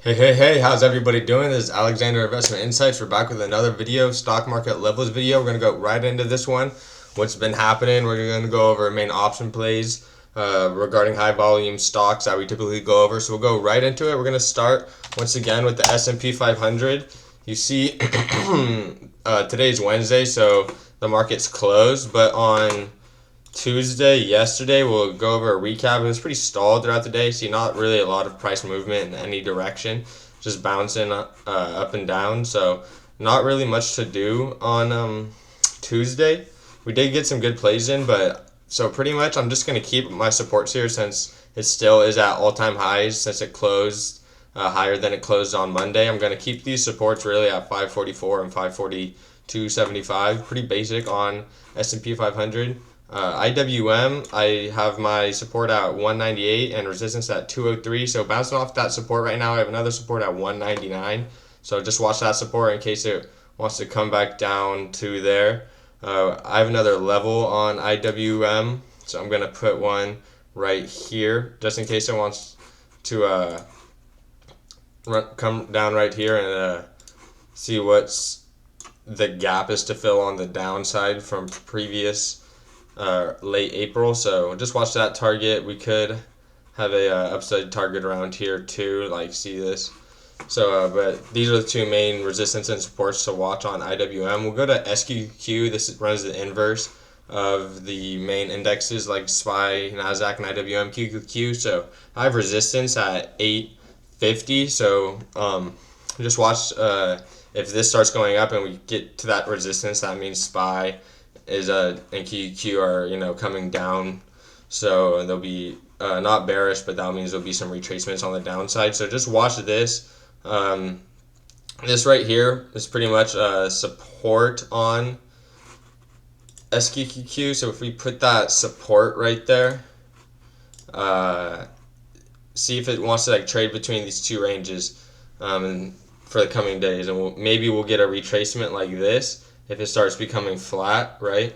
Hey, how's everybody doing? This is Alexander Investment Insights. We're back with another video, stock market levels video. We're going to go right into this one. What's been happening? We're going to go over main option plays regarding high volume stocks that we typically go over. So we'll go right into it. We're going to start once again with the S&P 500. You see, today's Wednesday, so the market's closed, but on yesterday, we'll go over a recap. It was pretty stalled throughout the day. See, not really a lot of price movement in any direction, just bouncing up and down. So, not really much to do on Tuesday. We did get some good plays in, but so pretty much I'm just going to keep my supports here since it still is at all-time highs since it closed higher than it closed on Monday. I'm going to keep these supports really at 544 and 542.75. Pretty basic on S&P 500. IWM, I have my support at 198 and resistance at 203. So bouncing off that support right now, I have another support at 199. So just watch that support in case it wants to come back down to there. I have another level on IWM, so I'm going to put one right here just in case it wants to come down right here and see what's the gap is to fill on the downside from previous late April. So just watch that target. We could have a upside target around here too, like see this. So but these are the two main resistance and supports to watch on IWM. We'll go to SQQ. This runs the inverse of the main indexes like SPY, NASDAQ, and IWM QQQ. So I have resistance at 850. So just watch if this starts going up and we get to that resistance, that means SPY is and QQQ are coming down, so they'll be not bearish, but that means there'll be some retracements on the downside. So just watch this. This right here is pretty much support on SQQQ. So if we put that support right there, see if it wants to trade between these two ranges for the coming days, and maybe we'll get a retracement like this. If it starts becoming flat, right,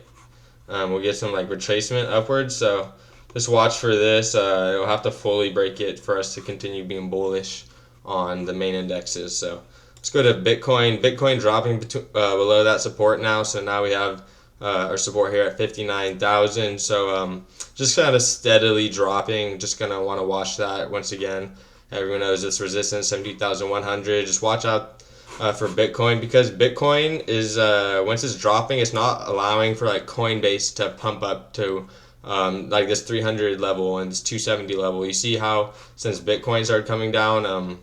we'll get some retracement upwards. So just watch for this. It'll have to fully break it for us to continue being bullish on the main indexes. So let's go to Bitcoin. Bitcoin dropping below that support now. So now we have our support here at 59,000. So just kind of steadily dropping. Just gonna want to watch that once again. Everyone knows this resistance 70,100. Just watch out for Bitcoin, because Bitcoin is once it's dropping, it's not allowing for Coinbase to pump up to this 300 level and this 270 level. You see how since Bitcoin started coming down,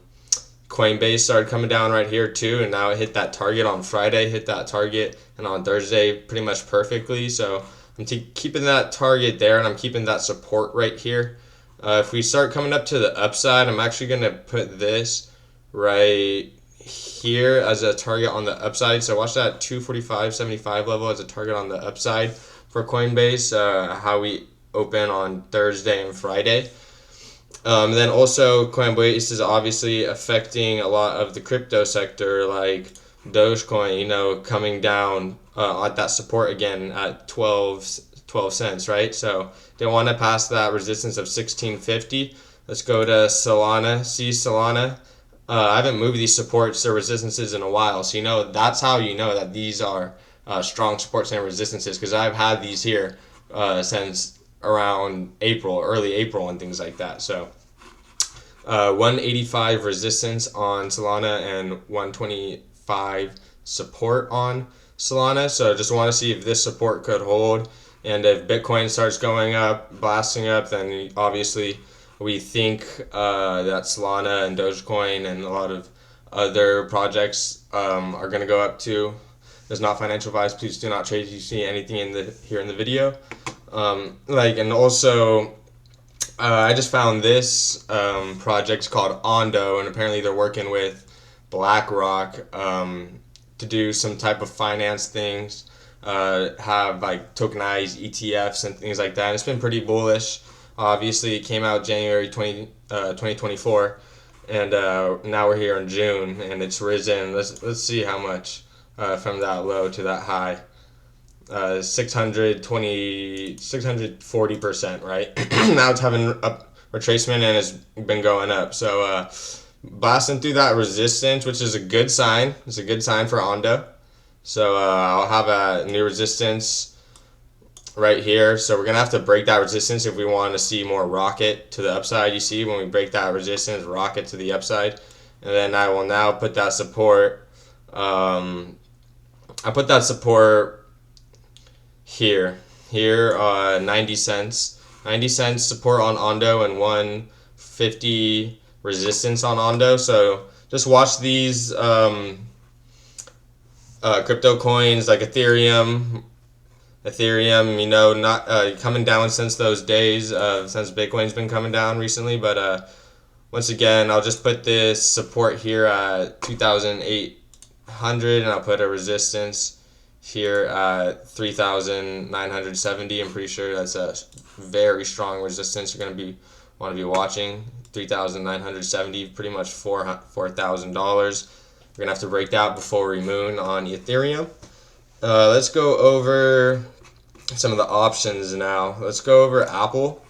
Coinbase started coming down right here too, and now it hit that target on Friday, hit that target, and on Thursday pretty much perfectly. So I'm keeping that target there, and I'm keeping that support right here. If we start coming up to the upside, I'm actually going to put this right here as a target on the upside. So watch that 245.75 level as a target on the upside for Coinbase, how we open on Thursday and Friday. Then also Coinbase is obviously affecting a lot of the crypto sector, like Dogecoin, coming down at that support again at 12 cents, right? So they want to pass that resistance of 1650. Let's go to Solana. See Solana. I haven't moved these supports or resistances in a while, so that's how you know that these are strong supports and resistances, because I've had these here since around early April and things like that. So 185 resistance on Solana and 125 support on Solana. So just want to see if this support could hold, and if Bitcoin starts going up, blasting up, then obviously we think that Solana and Dogecoin and a lot of other projects are going to go up too. There's not financial advice. Please do not trade if you see anything here in the video. And also, I just found this project called Ondo, and apparently they're working with BlackRock to do some type of finance things, have tokenized ETFs and things like that. And it's been pretty bullish. Obviously, it came out January 2024, and now we're here in June, and it's risen. Let's see how much from that low to that high. 640%, right? Now it's having a retracement and it's been going up. So blasting through that resistance, which is a good sign. It's a good sign for Ondo. So I'll have a new resistance right here. So we're gonna have to break that resistance if we want to see more rocket to the upside. You see, when we break that resistance, rocket to the upside, and then I will now put that support. I put that support here, 90 cents, 90 cents support on Ondo and 150 resistance on Ondo. So just watch these crypto coins like Ethereum, not coming down since those days, since Bitcoin's been coming down recently. But once again, I'll just put this support here at 2,800, and I'll put a resistance here at 3,970. I'm pretty sure that's a very strong resistance you're going to want to be watching. 3,970, pretty much $4,000. We're going to have to break that before we moon on Ethereum. Let's go over some of the options now. Let's go over Apple.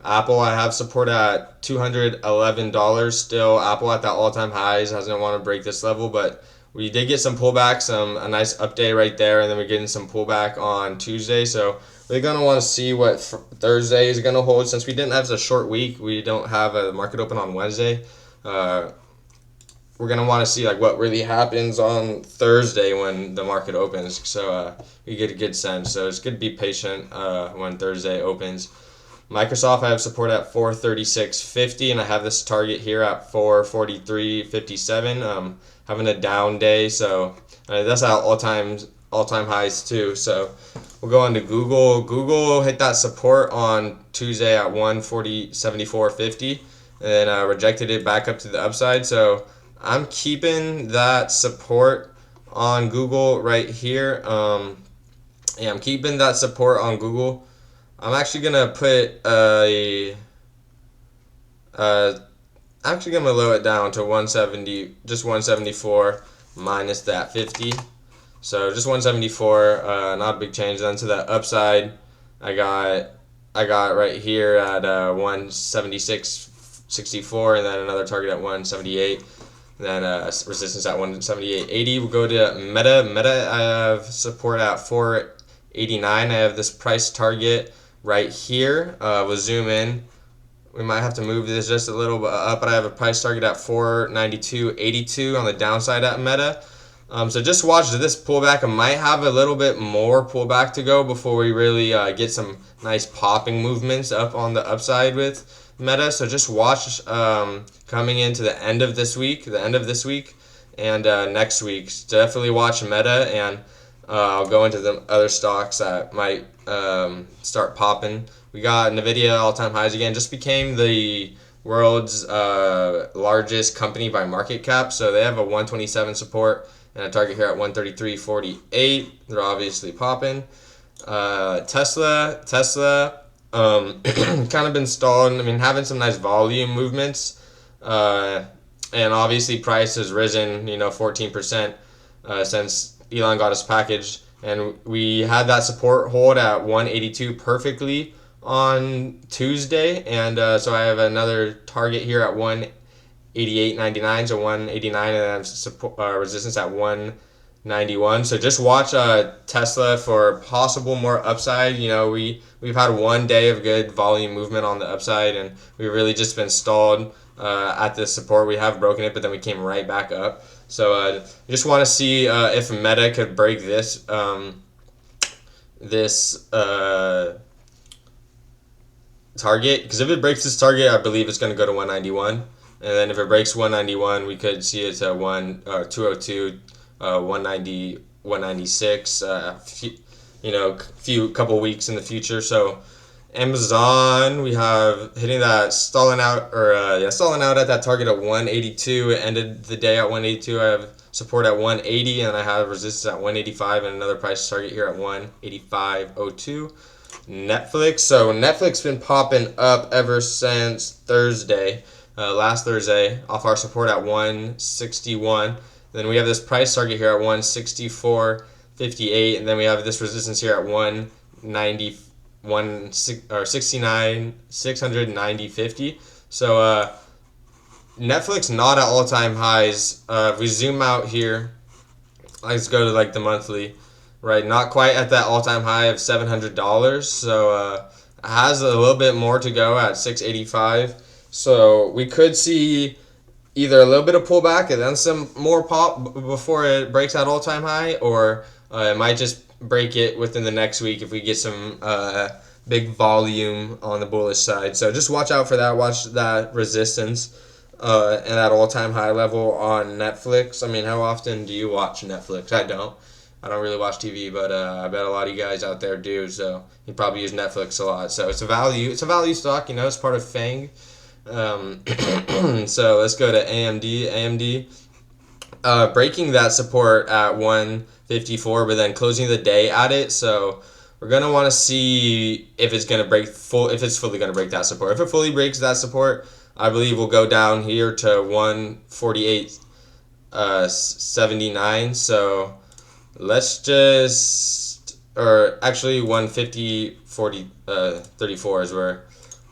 Apple, I have support at $211 still. Apple at that all-time highs, doesn't want to break this level, but we did get some pullback, a nice update right there, and then we're getting some pullback on Tuesday. So we're going to want to see what Thursday is going to hold. Since we didn't have a short week, we don't have a market open on Wednesday. We're going to want to see like what really happens on Thursday when the market opens. So we get a good sense. So it's good to be patient when Thursday opens. Microsoft, I have support at 436.50, and I have this target here at 443.57. Having a down day, so that's at all-time highs too. So we'll go on to Google. Google hit that support on Tuesday at 140.74.50, and then rejected it back up to the upside. So I'm keeping that support on Google right here. I'm keeping that support on Google. I'm actually gonna put actually gonna lower it down to 170, just 174 minus that 50. So just 174, not a big change. Then to the upside, I got right here at 176.64, and then another target at 178. Then resistance at 178.80. We'll go to Meta. Meta, I have support at 489. I have this price target right here. We'll zoom in. We might have to move this just a little bit up, but I have a price target at 492.82 on the downside at Meta. So just watch this pullback. I might have a little bit more pullback to go before we really get some nice popping movements up on the upside with Meta. So just watch coming into the end of this week, and next week. Definitely watch Meta, and I'll go into the other stocks that might start popping. We got Nvidia all-time highs again. Just became the world's largest company by market cap. So they have a 127 support and a target here at 133.48. They're obviously popping. Tesla, kind of been stalled. I mean, having some nice volume movements. And obviously price has risen, 14% since Elon got his package. And we had that support hold at 182 perfectly on Tuesday, and so I have another target here at 188.99, so 189, and then support, resistance at 191. So just watch Tesla for possible more upside. We've had one day of good volume movement on the upside, and we've really just been stalled at this support. We have broken it, but then we came right back up. So you just want to see if Meta could break this target, because if it breaks this target, I believe it's going to go to 191, and then if it breaks 191, we could see it to 202, 190, 196, couple weeks in the future. So Amazon, we have hitting that stalling out at that target at 182. It ended the day at 182. I have support at 180, and I have resistance at 185, and another price target here at 185.02. Netflix. So Netflix been popping up ever since Thursday, last Thursday, off our support at 161. Then we have this price target here at 164.58, and then we have this resistance here at 690.50. So Netflix not at all-time highs. If we zoom out here, let's go to like the monthly, right? Not quite at that all-time high of $700. So it has a little bit more to go at 685. So we could see either a little bit of pullback and then some more pop before it breaks that all-time high, or it might just break it within the next week if we get some big volume on the bullish side. So just watch out for that. Watch that resistance and that all-time high level on Netflix. I mean, how often do you watch Netflix? I don't. I don't really watch TV, but I bet a lot of you guys out there do. So you probably use Netflix a lot. So it's a value. It's a value stock. You know, it's part of FANG. So let's go to AMD. AMD breaking that support at 154, but then closing the day at it. So we're gonna want to see if it's gonna break if it's fully gonna break that support. If it fully breaks that support, I believe we'll go down here to 148.79. So let's just, or actually 150.34 is where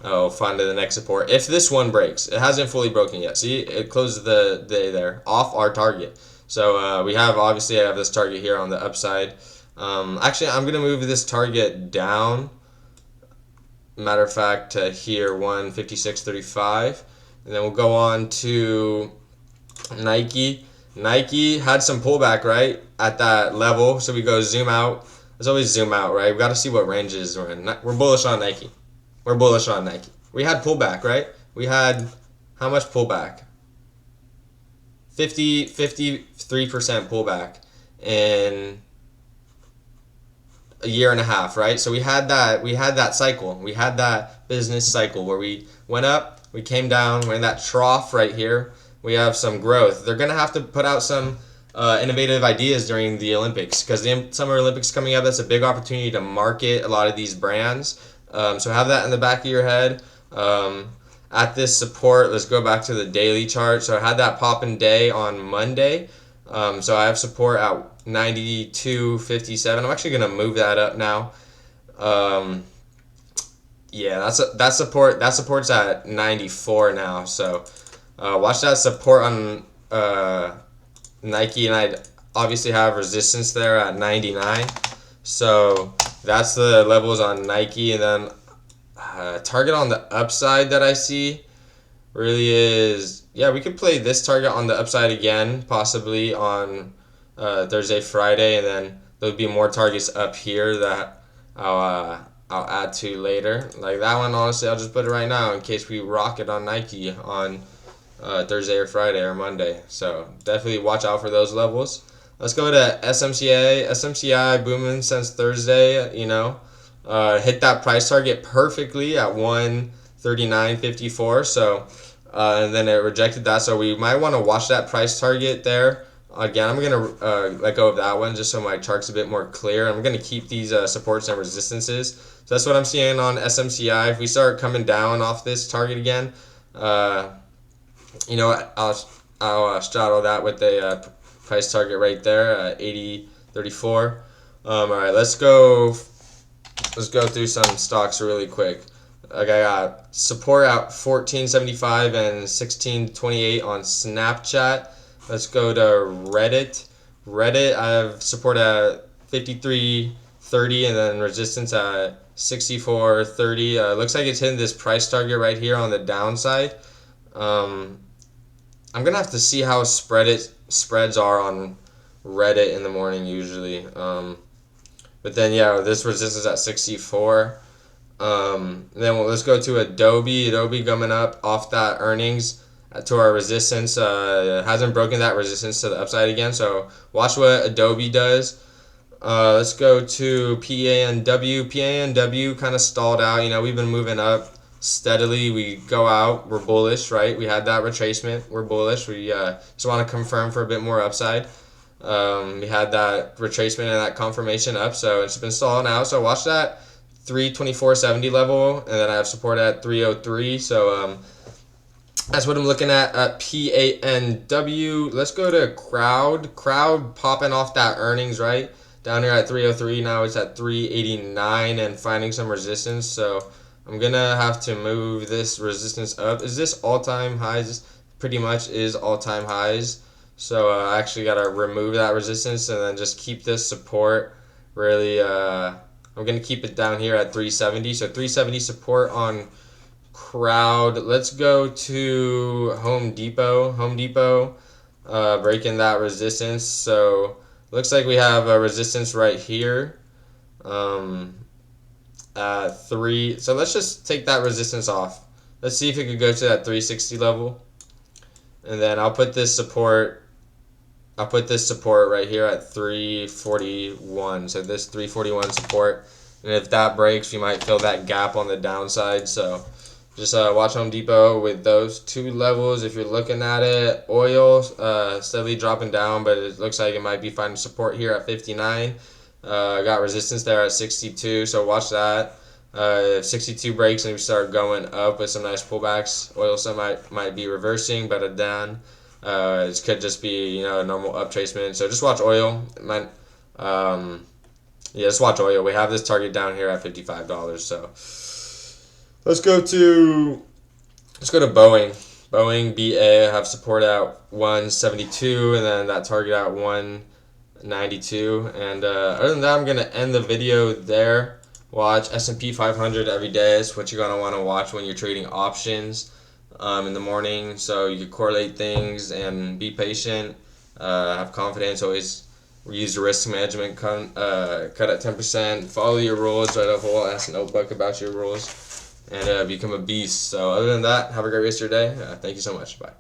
I'll find the next support. If this one breaks, it hasn't fully broken yet. See, it closed the day there off our target. So we have, obviously I have this target here on the upside. Actually, I'm gonna move this target down. Matter of fact, to here 156.35, and then we'll go on to Nike. Nike had some pullback right at that level, so we go zoom out. Let's always zoom out, right? We got to see what ranges we're in. We're bullish on Nike. We're bullish on Nike. We had pullback, right? We had how much pullback? 53% pullback in a year and a half, right? So we had that cycle. We had that business cycle where we went up, we came down, we're in that trough right here. We have some growth. They're going to have to put out some innovative ideas during the Olympics, because the Summer Olympics coming up. That's a big opportunity to market a lot of these brands. So have that in the back of your head. At this support, let's go back to the daily chart. So I had that popping day on Monday. So I have support at 92.57. I'm actually going to move that up now. Yeah, that support's at 94 now. So watch that support on Nike, and I obviously have resistance there at 99. So that's the levels on Nike, and then target on the upside that I see really is, yeah, we could play this target on the upside again, possibly on Thursday, Friday, and then there'll be more targets up here that I'll add to later. Like that one, honestly, I'll just put it right now in case we rock it on Nike on Thursday or Friday or Monday. So definitely watch out for those levels. Let's go to SMCA. SMCI booming since Thursday, you know. Hit that price target perfectly at 139.54. So, and then it rejected that. So we might want to watch that price target there. Again, I'm going to let go of that one just so my chart's a bit more clear. I'm going to keep these supports and resistances. So that's what I'm seeing on SMCI. If we start coming down off this target again, you know what, I'll straddle that with a price target right there at 80.34. All right, let's go through some stocks really quick. I got support at 14.75 and 16.28 on Snapchat. Let's go to Reddit. I have support at 53.30 and then resistance at 64.30. Looks like it's hitting this price target right here on the downside. I'm gonna have to see how spreads are on Reddit in the morning usually. But then yeah, this resistance at 64. Then let's go to Adobe. Adobe coming up off that earnings to our resistance. Hasn't broken that resistance to the upside again. So watch what Adobe does. Let's go to PANW. PANW kind of stalled out. You know, we've been moving up steadily. We go out, we're bullish, right? We had that retracement, we're bullish. We just want to confirm for a bit more upside. We had that retracement and that confirmation up, so it's been stalling out. So watch that 324.70 level, and then I have support at 303. So that's what I'm looking at PANW. Let's go to Crowd popping off that earnings, right? Down here at 303, now it's at 389 and finding some resistance. So I'm gonna have to move this resistance up. Is this all-time highs? pretty much is all-time highs. So I actually got to remove that resistance and then just keep this support really. I'm going to keep it down here at 370. So 370 support on crowd. Let's go to Home Depot. Home Depot breaking that resistance. So looks like we have a resistance right here. At 3. So let's just take that resistance off. Let's see if it could go to that 360 level. And then I'll put this support right here at 341. So this 341 support. And if that breaks, you might fill that gap on the downside. So just watch Home Depot with those two levels. If you're looking at it, oil steadily dropping down, but it looks like it might be finding support here at 59. Got resistance there at 62, so watch that. If 62 breaks and we start going up with some nice pullbacks, oil still might be reversing, but down. It could just be a normal uptracement. So just watch oil. Just watch oil. We have this target down here at $55. So let's go to Boeing. Boeing BA have support at 172, and then that target at 192. And other than that, I'm gonna end the video there. Watch S&P 500 every day. It's what you're gonna want to watch when you're trading options in the morning. So you can correlate things and be patient. Have confidence. Always use risk management. Cut at 10%. Follow your rules. Write a whole ass notebook about your rules, and become a beast. So other than that, have a great rest of your day. Thank you so much. Bye.